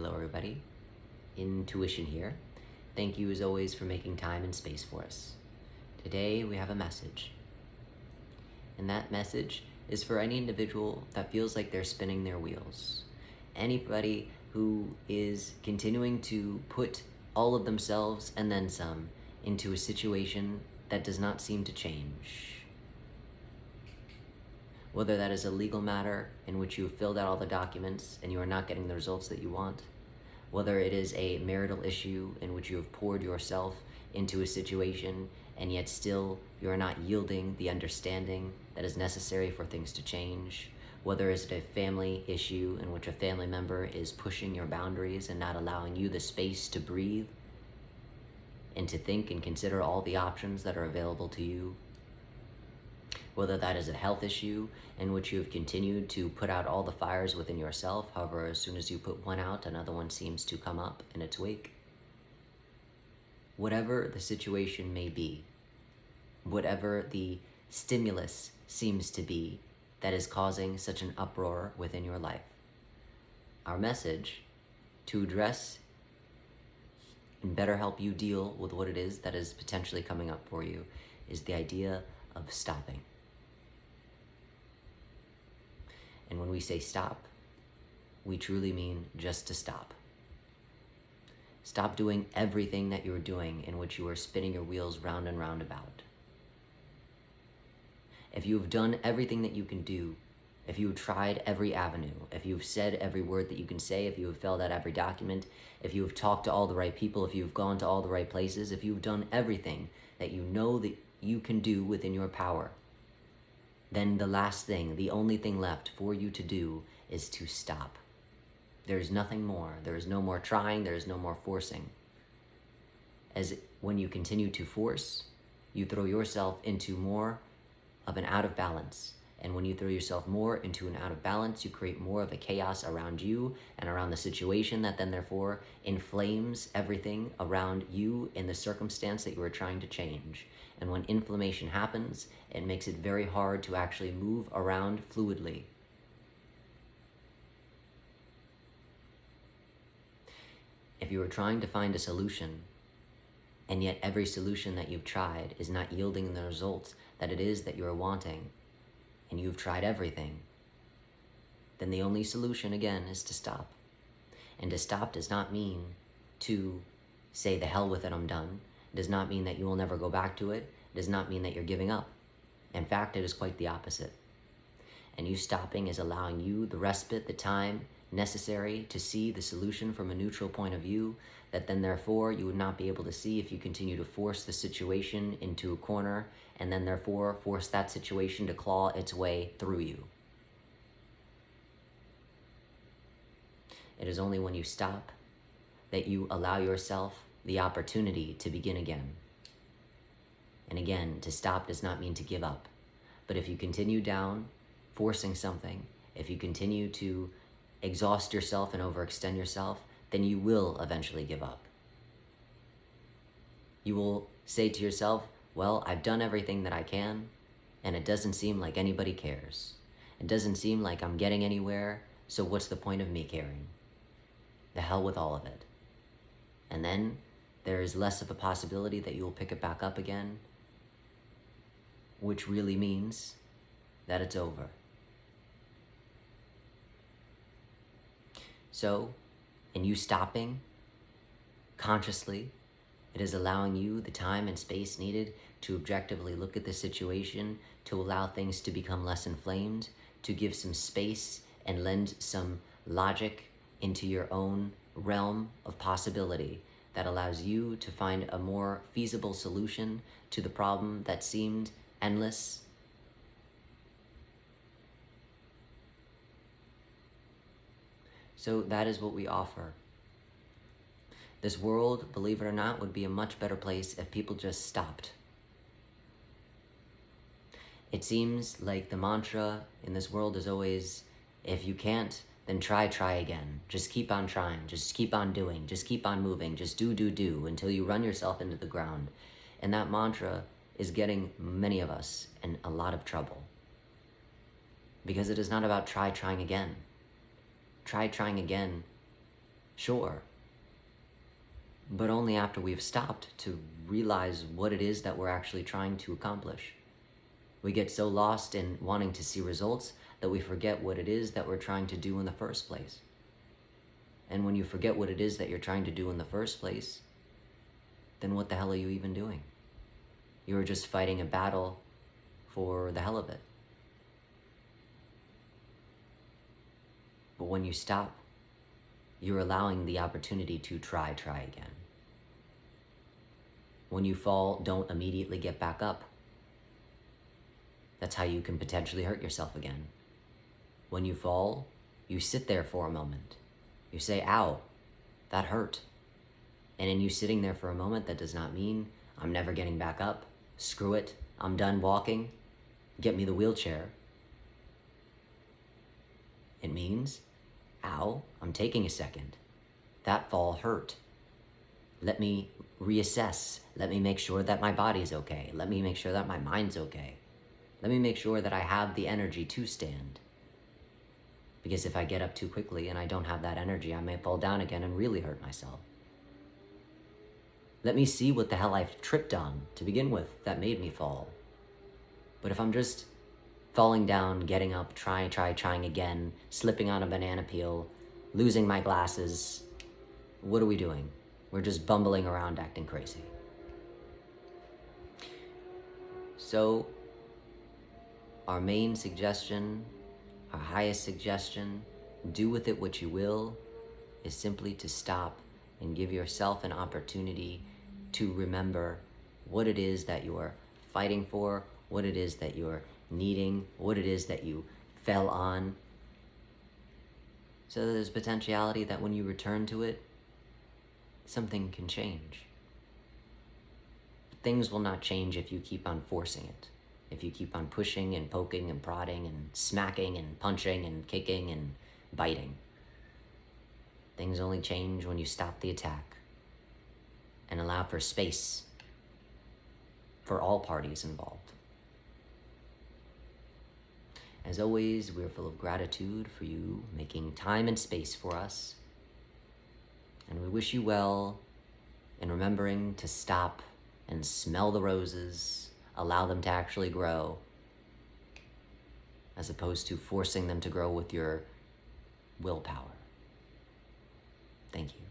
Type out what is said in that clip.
Hello everybody, Intuition here. Thank you as always for making time and space for us. Today we have a message. And that message is for any individual that feels like they're spinning their wheels. Anybody who is continuing to put all of themselves and then some into a situation that does not seem to change. Whether that is a legal matter in which you have filled out all the documents and you are not getting the results that you want, whether it is a marital issue in which you have poured yourself into a situation and yet still you are not yielding the understanding that is necessary for things to change, whether it's a family issue in which a family member is pushing your boundaries and not allowing you the space to breathe and to think and consider all the options that are available to you, whether that is a health issue in which you have continued to put out all the fires within yourself, however, as soon as you put one out, another one seems to come up in its wake. Whatever the situation may be, whatever the stimulus seems to be that is causing such an uproar within your life, our message to address and better help you deal with what it is that is potentially coming up for you is the idea of stopping. And when we say stop, we truly mean just to stop. Stop doing everything that you're doing in which you are spinning your wheels round and round about. If you have done everything that you can do, if you have tried every avenue, if you have said every word that you can say, if you have filled out every document, if you have talked to all the right people, if you have gone to all the right places, if you've done everything that you know that you can do within your power, then the last thing, the only thing left for you to do is to stop. There is nothing more. There is no more trying. There is no more forcing. As when you continue to force, you throw yourself into more of an out of balance. And when you throw yourself more into an out of balance, you create more of a chaos around you and around the situation that then therefore inflames everything around you in the circumstance that you are trying to change. And when inflammation happens, it makes it very hard to actually move around fluidly. If you are trying to find a solution, and yet every solution that you've tried is not yielding the results that it is that you are wanting, and you've tried everything, then the only solution, again, is to stop. And to stop does not mean to say, the hell with it, I'm done. It does not mean that you will never go back to it. It does not mean that you're giving up. In fact, it is quite the opposite. And you stopping is allowing you the respite, the time necessary to see the solution from a neutral point of view that then therefore you would not be able to see if you continue to force the situation into a corner and then therefore force that situation to claw its way through you. It is only when you stop that you allow yourself the opportunity to begin again. And again, to stop does not mean to give up. But if you continue down, forcing something, if you continue to exhaust yourself and overextend yourself, then you will eventually give up. You will say to yourself, well, I've done everything that I can, and it doesn't seem like anybody cares. It doesn't seem like I'm getting anywhere, so what's the point of me caring? The hell with all of it. And then there is less of a possibility that you will pick it back up again, which really means that it's over. So, in you stopping consciously, it is allowing you the time and space needed to objectively look at the situation, to allow things to become less inflamed, to give some space and lend some logic into your own realm of possibility that allows you to find a more feasible solution to the problem that seemed endless. So that is what we offer. This world, believe it or not, would be a much better place if people just stopped. It seems like the mantra in this world is always, if you can't, then try again. Just keep on trying, just keep on doing, just keep on moving, just do until you run yourself into the ground. And that mantra is getting many of us in a lot of trouble. Because it is not about trying again. Trying again Sure. But only after we've stopped to realize what it is that we're actually trying to accomplish. We get so lost in wanting to see results that we forget what it is that we're trying to do in the first place. And when you forget what it is that you're trying to do in the first place, then what the hell are you even doing? You're just fighting a battle for the hell of it. But when you stop, you're allowing the opportunity to try again. When you fall, don't immediately get back up. That's how you can potentially hurt yourself again. When you fall, you sit there for a moment. You say, ow, that hurt. And in you sitting there for a moment, that does not mean I'm never getting back up. Screw it, I'm done walking. Get me the wheelchair. It means, ow, I'm taking a second. That fall hurt. Let me reassess. Let me make sure that my body's okay. Let me make sure that my mind's okay. Let me make sure that I have the energy to stand. Because if I get up too quickly and I don't have that energy, I may fall down again and really hurt myself. Let me see what the hell I've tripped on to begin with that made me fall. But if I'm just falling down, getting up, trying again, slipping on a banana peel, losing my glasses, what are we doing? We're just bumbling around acting crazy. So, our main suggestion, our highest suggestion, do with it what you will, is simply to stop and give yourself an opportunity to remember what it is that you're fighting for, what it is that you're needing, what it is that you fell on. So there's potentiality that when you return to it, something can change. Things will not change if you keep on forcing it. If you keep on pushing and poking and prodding and smacking and punching and kicking and biting. Things only change when you stop the attack and allow for space for all parties involved. As always, we're full of gratitude for you making time and space for us. And we wish you well in remembering to stop and smell the roses, allow them to actually grow, as opposed to forcing them to grow with your willpower. Thank you.